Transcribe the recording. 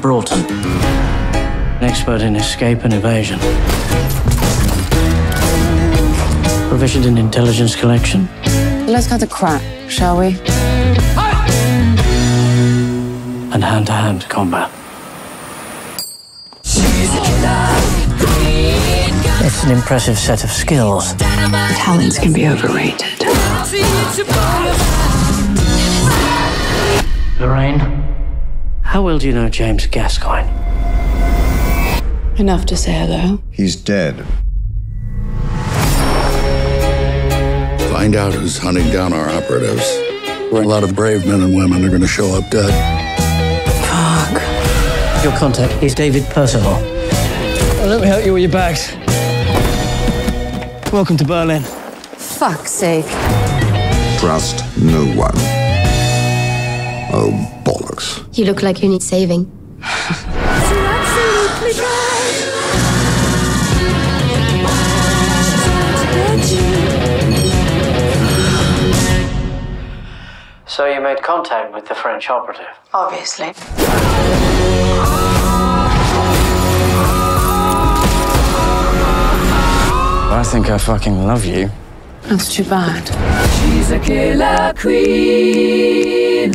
Broughton, an expert in escape and evasion. Proficient in intelligence collection. Let's cut the crap, shall we? And hand-to-hand combat. It's an impressive set of skills. Talents can be overrated. Lorraine, how well do you know James Gascoigne? Enough to say hello. He's dead. Find out who's hunting down our operatives. A lot of brave men and women are going to show up dead. Fuck. Your contact is David Percival. Well, let me help you with your bags. Welcome to Berlin. Fuck's sake. Trust no one. Oh, bollocks. You look like you need saving. So you made contact with the French operative? Obviously. I think I fucking love you. That's too bad. She's a killer queen.